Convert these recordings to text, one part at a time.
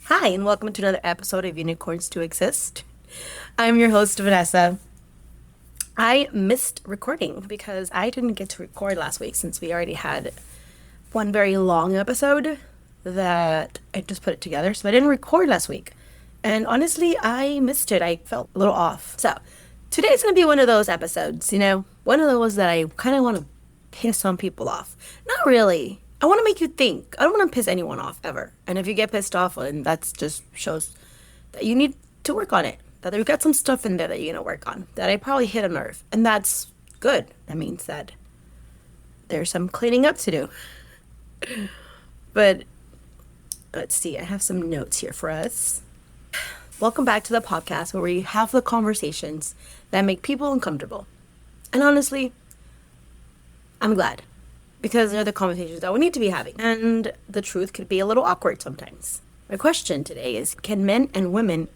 Hi, and welcome to another episode of Unicorns to Exist. I'm your host, Vanessa. I missed recording because I didn't get to record last week since we already had one very long episode that I just put it together. So I didn't record last week. And honestly, I missed it. I felt a little off. So today's going to be one of those episodes, one of those that I kind of want to piss some people off. Not really. I want to make you think. I don't want to piss anyone off ever. And if you get pissed off, and that just shows that you need to work on it. That you've got some stuff in there that you're going to work on. That I probably hit a nerve. And that's good. That means that there's some cleaning up to do. But let's see. I have some notes here for us. Welcome back to the podcast where we have the conversations that make people uncomfortable. And honestly, I'm glad. Because they're the conversations that we need to be having. And the truth could be a little awkward sometimes. My question today is, can men and women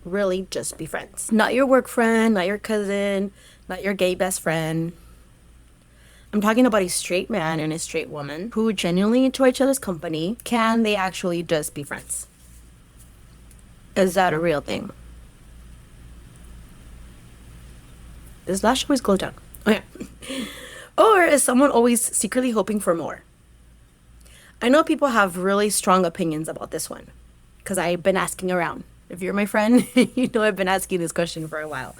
really just be friends? Not your work friend, not your cousin, not your gay best friend. I'm talking about a straight man and a straight woman who genuinely enjoy each other's company. Can they actually just be friends? Is that a real thing? This lash always goes down. Okay. Or is someone always secretly hoping for more? I know people have really strong opinions about this one because I've been asking around. If you're my friend, you know I've been asking this question for a while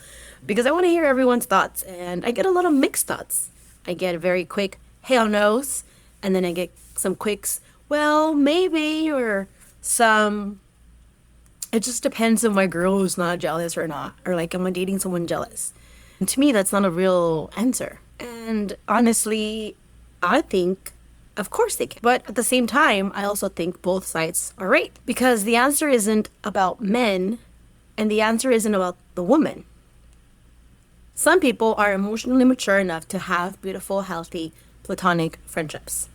because I want to hear everyone's thoughts, and I get a lot of mixed thoughts. I get a very quick hell no's, and then I get some quicks, well, maybe, or some, it just depends if my girl is not jealous or not, or like, am I dating someone jealous? And to me, that's not a real answer. And honestly, I think, of course they can. But at the same time, I also think both sides are right. Because the answer isn't about men, and the answer isn't about the woman. Some people are emotionally mature enough to have beautiful, healthy, platonic friendships.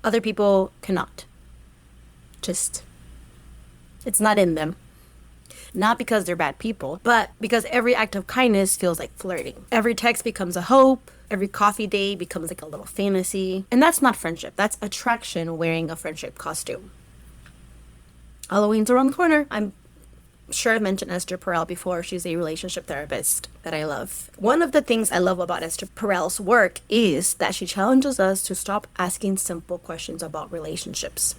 Other people cannot. Just, it's not in them. Not because they're bad people, but because every act of kindness feels like flirting. Every text becomes a hope. Every coffee date becomes like a little fantasy. And that's not friendship. That's attraction wearing a friendship costume. Halloween's around the corner. I'm sure I've mentioned Esther Perel before. She's a relationship therapist that I love. One of the things I love about Esther Perel's work is that she challenges us to stop asking simple questions about relationships.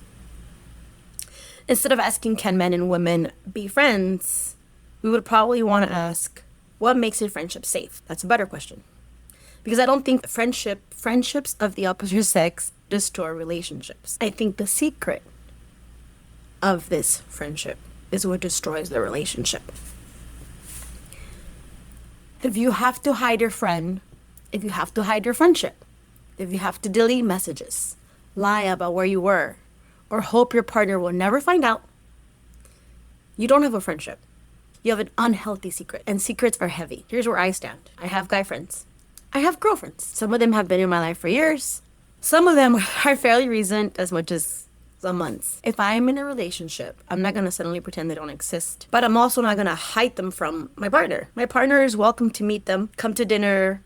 Instead of asking, can men and women be friends, we would probably want to ask, what makes a friendship safe? That's a better question. Because I don't think friendships of the opposite sex destroy relationships. I think the secret of this friendship is what destroys the relationship. If you have to hide your friend, if you have to hide your friendship, if you have to delete messages, lie about where you were, or hope your partner will never find out, you don't have a friendship. You have an unhealthy secret, and secrets are heavy. Here's where I stand. I have guy friends. I have girlfriends. Some of them have been in my life for years. Some of them are fairly recent, as much as some months. If I'm in a relationship, I'm not going to suddenly pretend they don't exist. But I'm also not going to hide them from my partner. My partner is welcome to meet them, come to dinner,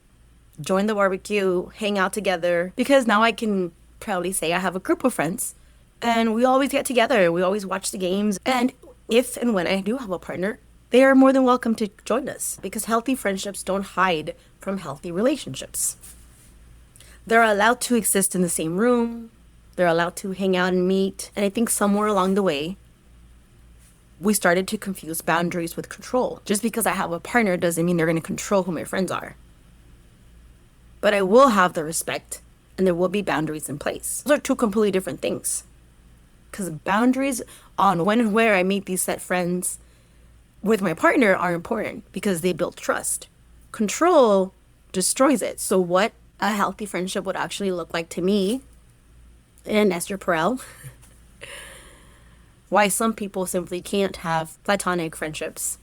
join the barbecue, hang out together. Because now I can proudly say I have a group of friends. And we always get together. We always watch the games. And if and when I do have a partner, they are more than welcome to join us. Because healthy friendships don't hide from healthy relationships. They're allowed to exist in the same room. They're allowed to hang out and meet. And I think somewhere along the way, we started to confuse boundaries with control. Just because I have a partner doesn't mean they're going to control who my friends are. But I will have the respect, and there will be boundaries in place. Those are two completely different things. Because boundaries on when and where I meet these set friends with my partner are important because they build trust. Control destroys it. So what a healthy friendship would actually look like to me and Esther Perel. Why some people simply can't have platonic friendships,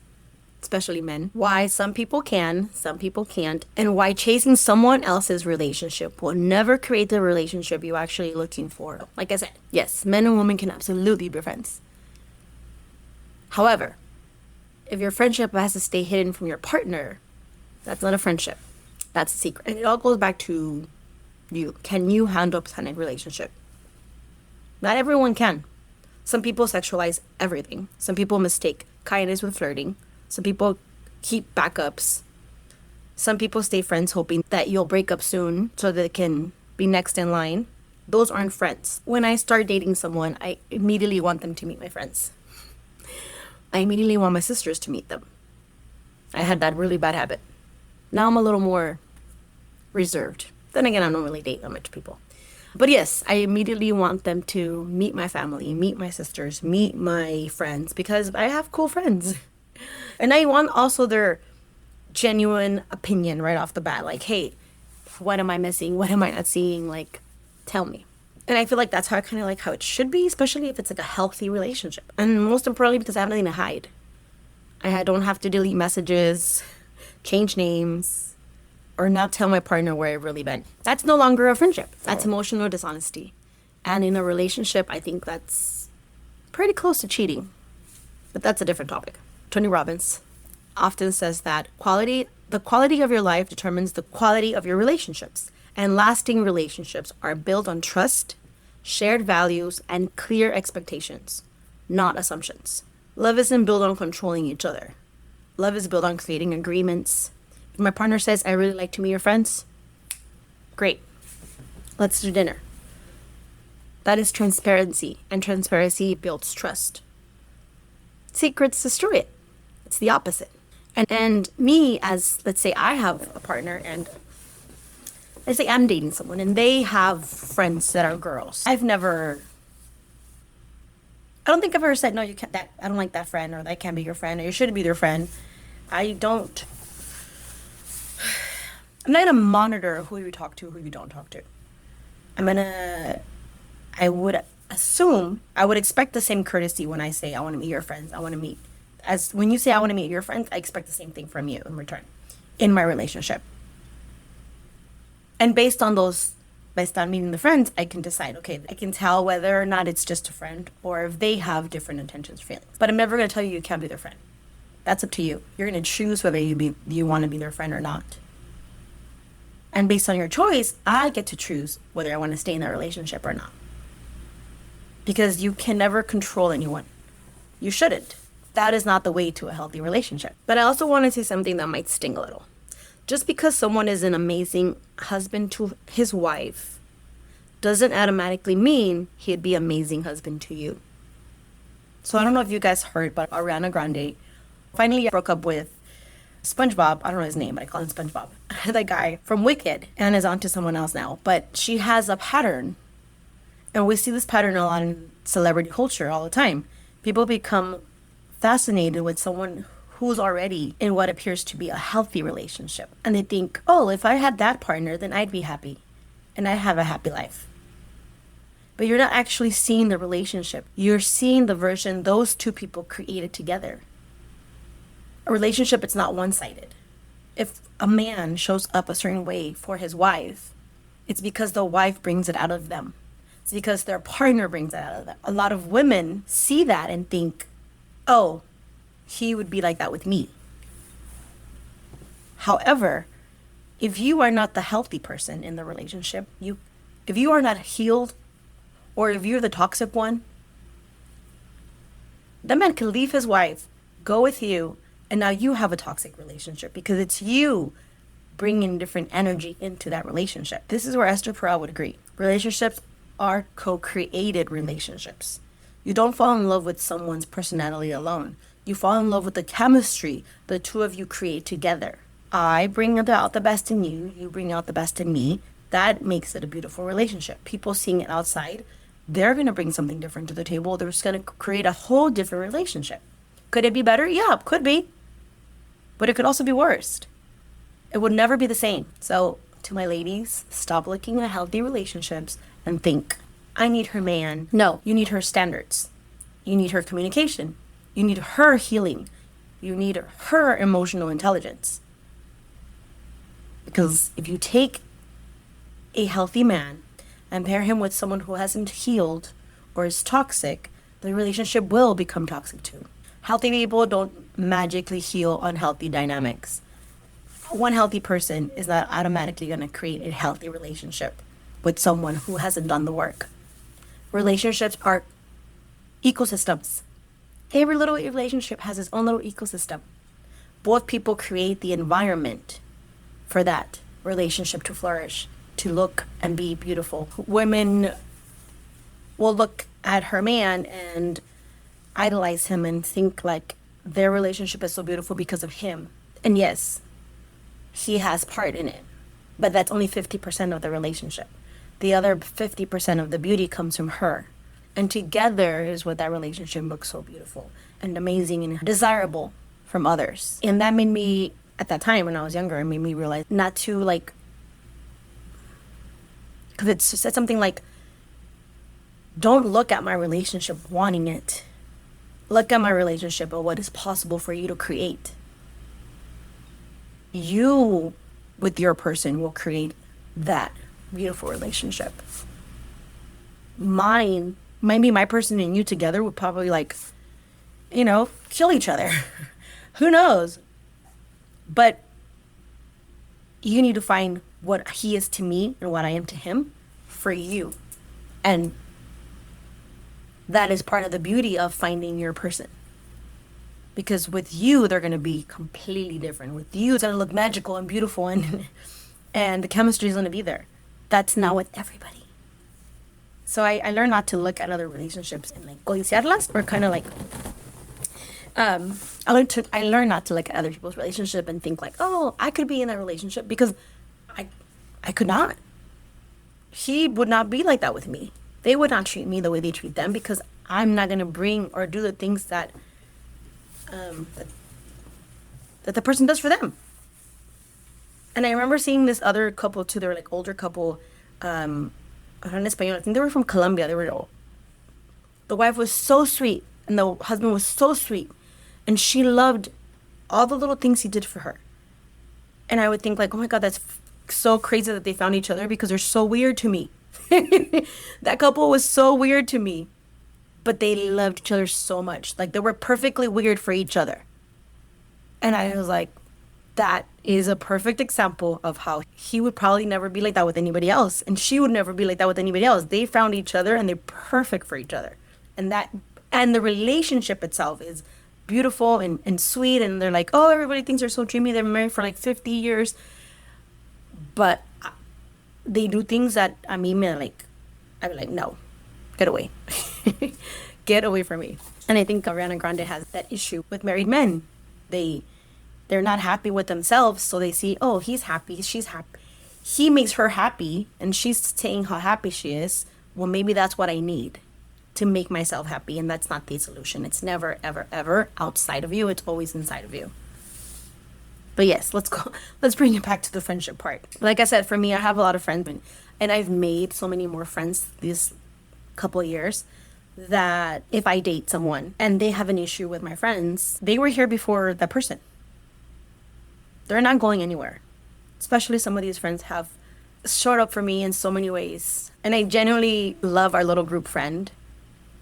especially men. Why some people can, some people can't. And why chasing someone else's relationship will never create the relationship you're actually looking for. Like I said, yes, men and women can absolutely be friends. However, if your friendship has to stay hidden from your partner, that's not a friendship. That's a secret. And it all goes back to you. Can you handle a platonic relationship? Not everyone can. Some people sexualize everything. Some people mistake kindness with flirting. Some people keep backups. Some people stay friends hoping that you'll break up soon so they can be next in line. Those aren't friends. When I start dating someone, I immediately want them to meet my friends. I immediately want my sisters to meet them. I had that really bad habit. Now I'm a little more reserved. Then again, I don't really date that much people. But yes, I immediately want them to meet my family, meet my sisters, meet my friends, because I have cool friends. And I want also their genuine opinion right off the bat. Like, hey, what am I missing? What am I not seeing? Like, tell me. And I feel like that's how I kind of like how it should be, especially if it's like a healthy relationship. And most importantly, because I have nothing to hide. I don't have to delete messages, change names, or not tell my partner where I've really been. That's no longer a friendship. That's emotional dishonesty. And in a relationship, I think that's pretty close to cheating. But that's a different topic. Tony Robbins often says that the quality of your life determines the quality of your relationships. And lasting relationships are built on trust, shared values, and clear expectations, not assumptions. Love isn't built on controlling each other. Love is built on creating agreements. If my partner says, I really like to meet your friends, great. Let's do dinner. That is transparency, and transparency builds trust. Secrets destroy it. It's the opposite. And me, as let's say I have a partner, and let's say I'm dating someone, and they have friends that are girls. I don't think I've ever said, no, you can't, I don't like that friend, or that can't be your friend, or you shouldn't be their friend. I'm not gonna monitor who you talk to, who you don't talk to. I would expect the same courtesy when I say, I want to meet your friends, as when you say, I want to meet your friends, I expect the same thing from you in return, in my relationship. And based on meeting the friends, I can decide, okay, I can tell whether or not it's just a friend or if they have different intentions or feelings. But I'm never going to tell you can't be their friend. That's up to you. You're going to choose whether you want to be their friend or not. And based on your choice, I get to choose whether I want to stay in that relationship or not. Because you can never control anyone. You shouldn't. That is not the way to a healthy relationship. But I also want to say something that might sting a little. Just because someone is an amazing husband to his wife doesn't automatically mean he'd be an amazing husband to you. So I don't know if you guys heard, but Ariana Grande finally broke up with SpongeBob. I don't know his name, but I call him SpongeBob. The guy from Wicked, and is on to someone else now. But she has a pattern. And we see this pattern a lot in celebrity culture all the time. People become fascinated with someone who's already in what appears to be a healthy relationship. And they think, oh, if I had that partner, then I'd be happy. And I'd have a happy life. But you're not actually seeing the relationship. You're seeing the version those two people created together. A relationship, it's not one-sided. If a man shows up a certain way for his wife, it's because the wife brings it out of them. It's because their partner brings it out of them. A lot of women see that and think, oh, he would be like that with me. However, if you are not the healthy person in the relationship, if you are not healed, or if you're the toxic one, that man can leave his wife, go with you, and now you have a toxic relationship because it's you bringing different energy into that relationship. This is where Esther Perel would agree. Relationships are co-created relationships. You don't fall in love with someone's personality alone. You fall in love with the chemistry the two of you create together. I bring out the best in you, you bring out the best in me. That makes it a beautiful relationship. People seeing it outside, they're going to bring something different to the table. They're just going to create a whole different relationship. Could it be better? Yeah, it could be. But it could also be worse. It would never be the same. So to my ladies, stop looking at healthy relationships and think, I need her man. No, you need her standards. You need her communication. You need her healing. You need her emotional intelligence. Because if you take a healthy man and pair him with someone who hasn't healed or is toxic, the relationship will become toxic too. Healthy people don't magically heal unhealthy dynamics. One healthy person is not automatically going to create a healthy relationship with someone who hasn't done the work. Relationships are ecosystems. Every little relationship has its own little ecosystem. Both people create the environment for that relationship to flourish, to look and be beautiful. Women will look at her man and idolize him and think like their relationship is so beautiful because of him. And yes, he has part in it, but that's only 50% of the relationship. The other 50% of the beauty comes from her. And together is what that relationship looks so beautiful and amazing and desirable from others. And that made me, at that time when I was younger, it made me realize not to like, because it said something like, don't look at my relationship wanting it. Look at my relationship at what is possible for you to create. You, with your person, will create that beautiful relationship. Mine, maybe my person and you together would probably like, kill each other. Who knows? But you need to find what he is to me and what I am to him for you. And that is part of the beauty of finding your person. Because with you, they're going to be completely different. With you, it's going to look magical and beautiful and the chemistry is going to be there. That's not with everybody. So I learned not to look at other relationships and like codiciarlas, or kind of like, I learned not to look at other people's relationship and think like, oh, I could be in that relationship, because I could not. He would not be like that with me. They would not treat me the way they treat them, because I'm not going to bring or do the things that that the person does for them. And I remember seeing this other couple too. They were like older couple, en español. I think they were from Colombia. They were old. The wife was so sweet and the husband was so sweet, and she loved all the little things he did for her. And I would think like, oh my God, that's so crazy that they found each other, because they're so weird to me. That couple was so weird to me, but they loved each other so much. Like, they were perfectly weird for each other. And I was like, that is a perfect example of how he would probably never be like that with anybody else, and she would never be like that with anybody else. They found each other and they're perfect for each other. And the relationship itself is beautiful and sweet, and they're like, oh, everybody thinks they're so dreamy. They're married for like 50 years. But they do things that I'd be like, no, get away. Get away from me. And I think Ariana Grande has that issue with married men. They're not happy with themselves, so they see, oh, he's happy, she's happy. He makes her happy, and she's saying how happy she is. Well, maybe that's what I need to make myself happy, and that's not the solution. It's never, ever, ever outside of you. It's always inside of you. But yes, let's bring it back to the friendship part. Like I said, for me, I have a lot of friends, and I've made so many more friends these couple of years, that if I date someone and they have an issue with my friends, they were here before that person. They're not going anywhere. Especially some of these friends have showed up for me in so many ways. And I genuinely love our little group friend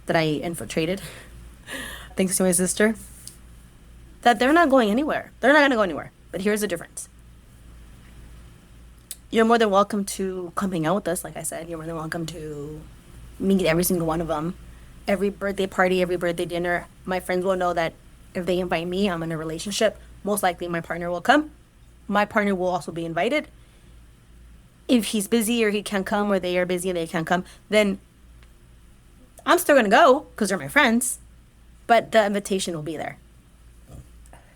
that I infiltrated, thanks to my sister, that they're not going anywhere. They're not going to go anywhere. But here's the difference. You're more than welcome to come hang out with us. Like I said, you're more than welcome to meet every single one of them. Every birthday party, every birthday dinner, my friends will know that if they invite me, I'm in a relationship. Most likely my partner will come. My partner will also be invited. If he's busy or he can't come, or they are busy and they can't come, then I'm still going to go because they're my friends. But the invitation will be there.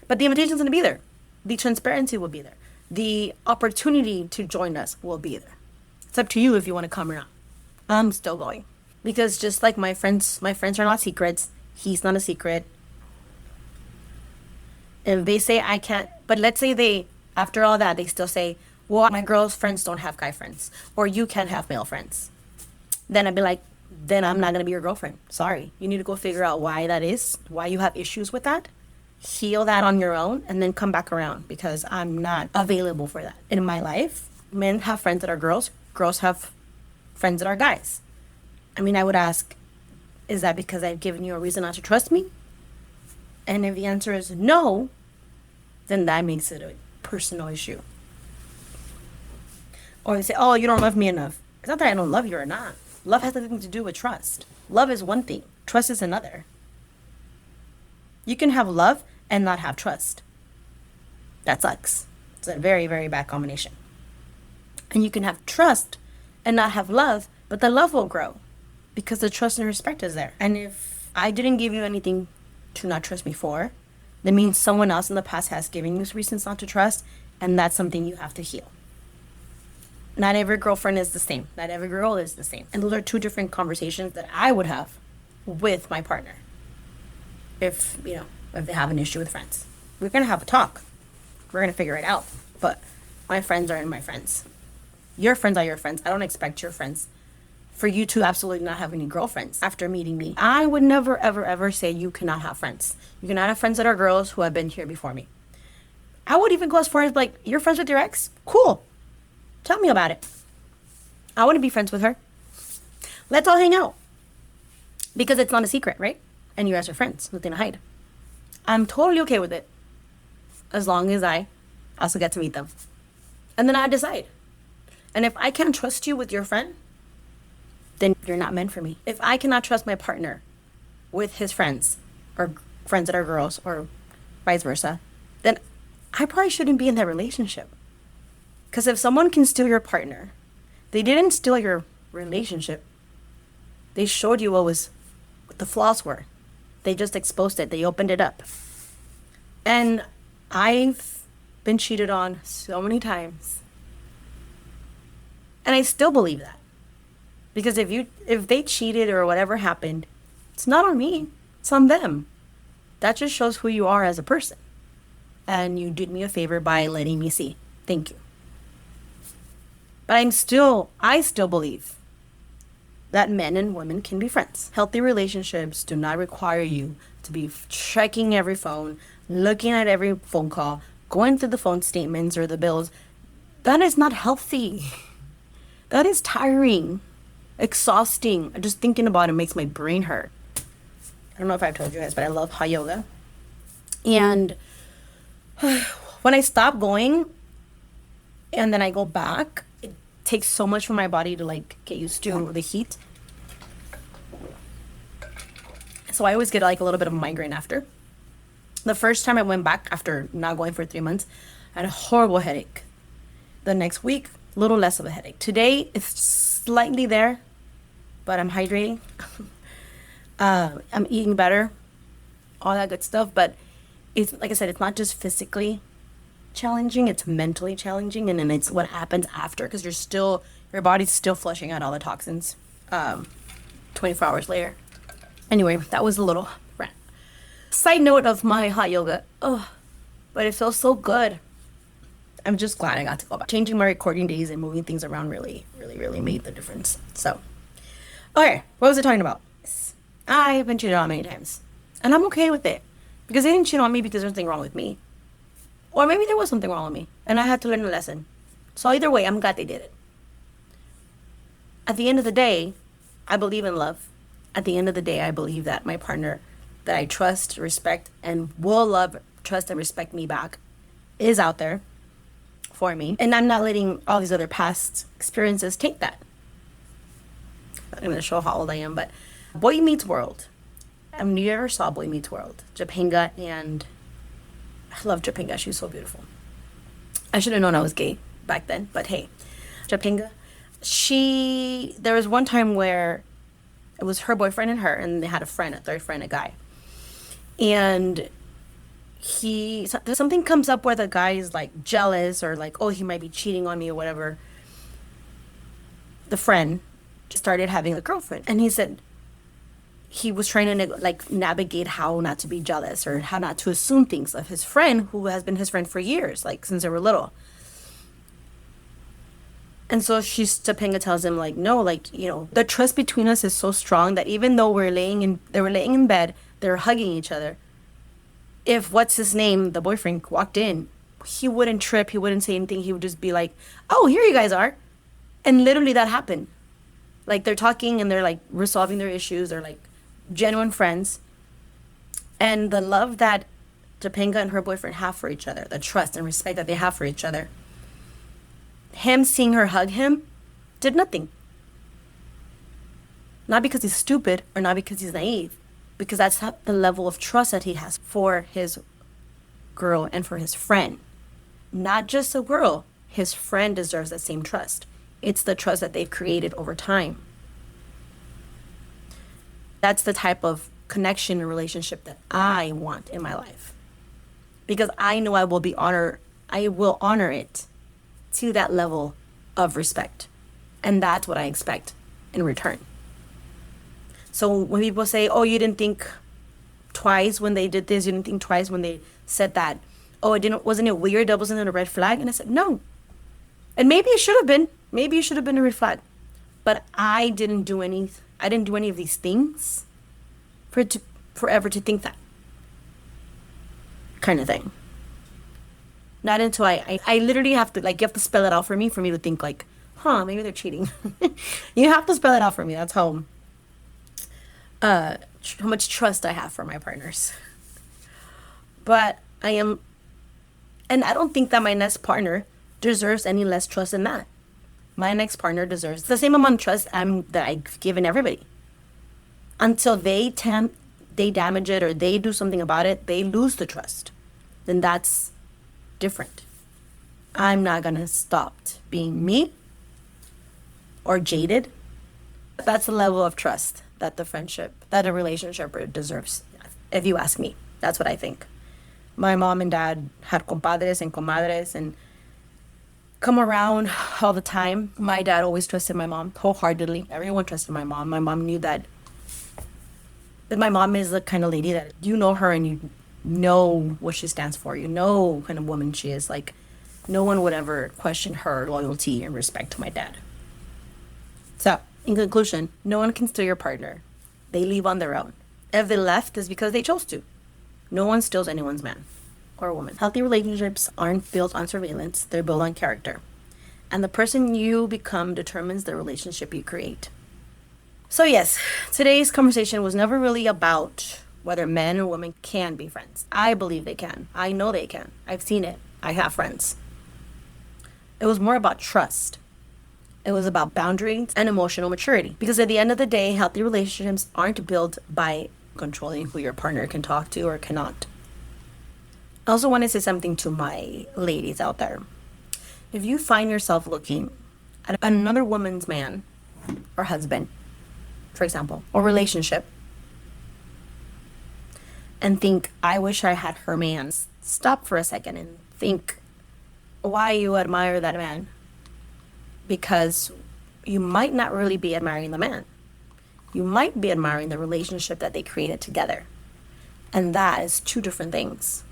But the invitation's going to be there. The transparency will be there. The opportunity to join us will be there. It's up to you if you want to come or not. I'm still going. Because just like my friends are not secrets. He's not a secret. If they say I can't, but let's say after all that, they still say, well, my girl's friends don't have guy friends, or you can't have male friends. Then I'd be like, then I'm not going to be your girlfriend. Sorry. You need to go figure out why that is, why you have issues with that. Heal that on your own, and then come back around, because I'm not available for that. In my life, men have friends that are girls. Girls have friends that are guys. I mean, I would ask, is that because I've given you a reason not to trust me? And if the answer is no, then that makes it a personal issue. Or they say, oh, you don't love me enough. It's not that I don't love you or not. Love has nothing to do with trust. Love is one thing. Trust is another. You can have love and not have trust. That sucks. It's a very, very bad combination. And you can have trust and not have love, but the love will grow because the trust and respect is there. And if I didn't give you anything to not trust me for, that means someone else in the past has given you reasons not to trust, and that's something you have to heal. Not every girlfriend is the same. Not every girl is the same. And those are two different conversations that I would have with my partner. If they have an issue with friends. We're going to have a talk. We're going to figure it out. But my friends aren't my friends. Your friends are your friends. I don't expect your friends for you to absolutely not have any girlfriends after meeting me. I would never, ever, ever say you cannot have friends. You cannot have friends that are girls who have been here before me. I would even go as far as like, you're friends with your ex? Cool. Tell me about it. I want to be friends with her. Let's all hang out. Because it's not a secret, right? And you guys are friends. Nothing to hide. I'm totally okay with it. As long as I also get to meet them. And then I decide. And if I can't trust you with your friend, then you're not meant for me. If I cannot trust my partner with his friends, or friends that are girls, or vice versa, then I probably shouldn't be in that relationship. Because if someone can steal your partner, they didn't steal your relationship. They showed you what the flaws were. They just exposed it. They opened it up. And I've been cheated on so many times. And I still believe that. Because if they cheated or whatever happened, it's not on me. It's on them. That just shows who you are as a person. And you did me a favor by letting me see. Thank you. But I still believe that men and women can be friends. Healthy relationships do not require you to be checking every phone, looking at every phone call, going through the phone statements or the bills. That is not healthy. That is tiring, exhausting. Just thinking about it makes my brain hurt. I don't know if I've told you guys, but I love hot yoga. And when I stop going and then I go back, it takes so much for my body to like get used to the heat. So I always get like a little bit of a migraine after. The first time I went back after not going for 3 months, I had a horrible headache. The next week, a little less of a headache. Today, it's slightly there, but I'm hydrating. I'm eating better, all that good stuff. But it's like I said, it's not just physically challenging, it's mentally challenging, and then it's what happens after, because your body's still flushing out all the toxins 24 hours later. Anyway, that was a little rant. Side note of my hot yoga. Oh, but it feels so good. I'm just glad I got to go back. Changing my recording days and moving things around really, really, really made the difference. So, okay, what was I talking about? I've been cheated on many times, and I'm okay with it, because they didn't cheat on me because there's something wrong with me. Or maybe there was something wrong with me, and I had to learn a lesson. So either way, I'm glad they did it. At the end of the day, I believe in love. At the end of the day, I believe that my partner that I trust, respect, and will love, trust, and respect me back is out there for me. And I'm not letting all these other past experiences take that. I'm not going to show how old I am, but Boy Meets World. I mean, you ever saw Boy Meets World? Topanga, and I love Topanga. She was so beautiful. I should have known I was gay back then, but hey, Topanga. There was one time where it was her boyfriend and her, and they had a third friend, a guy. And something comes up where the guy is like jealous or like, oh, he might be cheating on me or whatever. The friend just started having a girlfriend, and he said he was trying to like navigate how not to be jealous or how not to assume things of his friend who has been his friend for years, like since they were little. And so Topanga tells him like, no, like, the trust between us is so strong that even though they were laying in bed, they were hugging each other. If what's his name, the boyfriend, walked in, he wouldn't trip, he wouldn't say anything, he would just be like, oh, here you guys are. And literally that happened. Like, they're talking and they're like resolving their issues, they're like genuine friends. And the love that Topanga and her boyfriend have for each other, the trust and respect that they have for each other, him seeing her hug him did nothing. Not because he's stupid or not because he's naive, because that's not the level of trust that he has for his girl and for his friend. Not just a girl, his friend deserves that same trust. It's the trust that they've created over time. That's the type of connection and relationship that I want in my life. Because I know I will honor it to that level of respect. And that's what I expect in return. So when people say, oh, you didn't think twice when they did this, you didn't think twice when they said that, oh, wasn't it weird? That wasn't a red flag? And I said, no. And maybe it should have been. Maybe it should have been a red flag. But I didn't do any of these things forever to think that kind of thing. Not until I literally have to, like, you have to spell it out for me to think, like, maybe they're cheating. You have to spell it out for me. That's how much trust I have for my partners. But and I don't think that my next partner deserves any less trust than that. My next partner deserves the same amount of trust that I've given everybody. Until they damage it or they do something about it, they lose the trust. Then that's different. I'm not gonna stop being me or jaded. That's the level of trust that a relationship deserves, if you ask me. That's what I think. My mom and dad had compadres and comadres and come around all the time. My dad always trusted my mom wholeheartedly. Everyone trusted my mom. My mom knew that my mom is the kind of lady that you know her and you know what she stands for. You know what kind of woman she is. Like, no one would ever question her loyalty and respect to my dad. So, in conclusion, no one can steal your partner. They leave on their own. If they left, it's because they chose to. No one steals anyone's man or woman. Healthy relationships aren't built on surveillance. They're built on character. And the person you become determines the relationship you create. So yes, today's conversation was never really about whether men or women can be friends. I believe they can. I know they can. I've seen it. I have friends. It was more about trust. It was about boundaries and emotional maturity. Because at the end of the day, healthy relationships aren't built by controlling who your partner can talk to or cannot. I also want to say something to my ladies out there. If you find yourself looking at another woman's man or husband, for example, or relationship, and think, I wish I had her man, stop for a second and think why you admire that man. Because you might not really be admiring the man. You might be admiring the relationship that they created together. And that is two different things.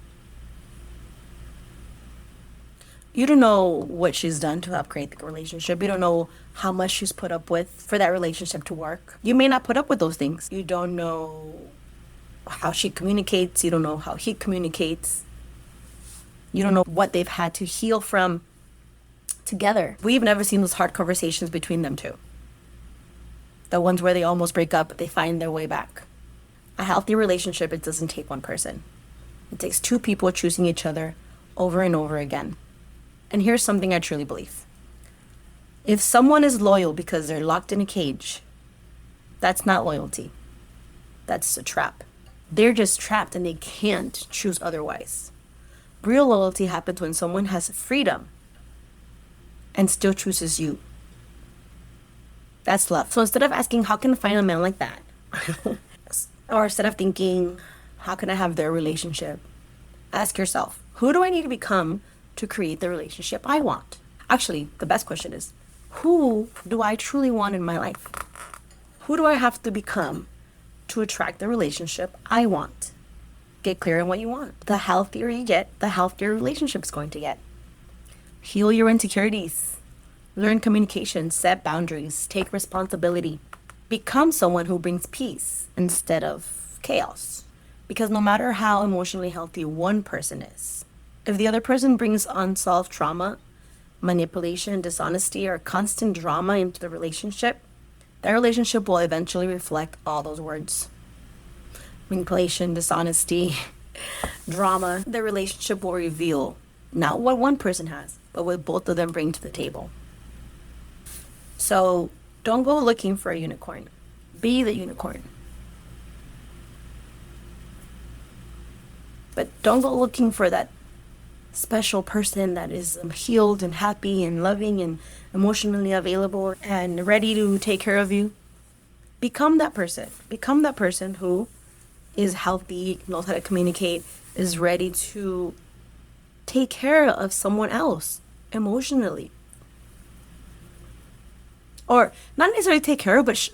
You don't know what she's done to help create the relationship. You don't know how much she's put up with for that relationship to work. You may not put up with those things. You don't know how she communicates. You don't know how he communicates. You don't know what they've had to heal from together. We've never seen those hard conversations between them two. The ones where they almost break up, but they find their way back. A healthy relationship, it doesn't take one person. It takes two people choosing each other over and over again. And here's something I truly believe. If someone is loyal because they're locked in a cage, that's not loyalty. That's a trap. They're just trapped and they can't choose otherwise. Real loyalty happens when someone has freedom and still chooses you. That's love. So instead of asking, how can I find a man like that? Or instead of thinking, how can I have their relationship? Ask yourself, who do I need to become to create the relationship I want? Actually, the best question is, who do I truly want in my life? Who do I have to become to attract the relationship I want? Get clear on what you want. The healthier you get, the healthier your relationship is going to get. Heal your insecurities. Learn communication, set boundaries, take responsibility. Become someone who brings peace instead of chaos. Because no matter how emotionally healthy one person is, if the other person brings unsolved trauma, manipulation, dishonesty, or constant drama into the relationship, that relationship will eventually reflect all those words. Manipulation, dishonesty, drama. The relationship will reveal not what one person has, but what both of them bring to the table. So don't go looking for a unicorn. Be the unicorn. But don't go looking for that special person that is healed and happy and loving and emotionally available and ready to take care of you. Become that person. Become that person who is healthy, knows how to communicate, is ready to take care of someone else emotionally. Or not necessarily take care of, but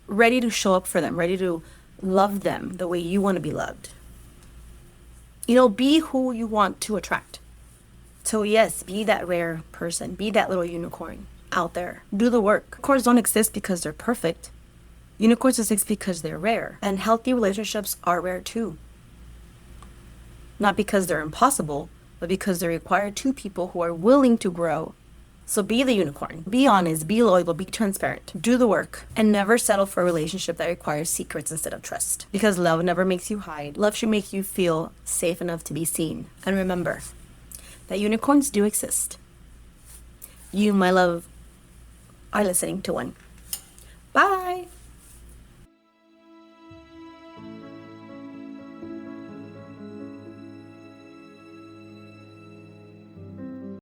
ready to show up for them, ready to love them the way you want to be loved. Be who you want to attract. So yes, be that rare person. Be that little unicorn out there. Do the work. Unicorns don't exist because they're perfect. Unicorns exist because they're rare. And healthy relationships are rare too. Not because they're impossible, but because they require two people who are willing to grow. So be the unicorn. Be honest, be loyal, be transparent. Do the work. And never settle for a relationship that requires secrets instead of trust. Because love never makes you hide. Love should make you feel safe enough to be seen. And remember that unicorns do exist. You, my love, are listening to one. Bye.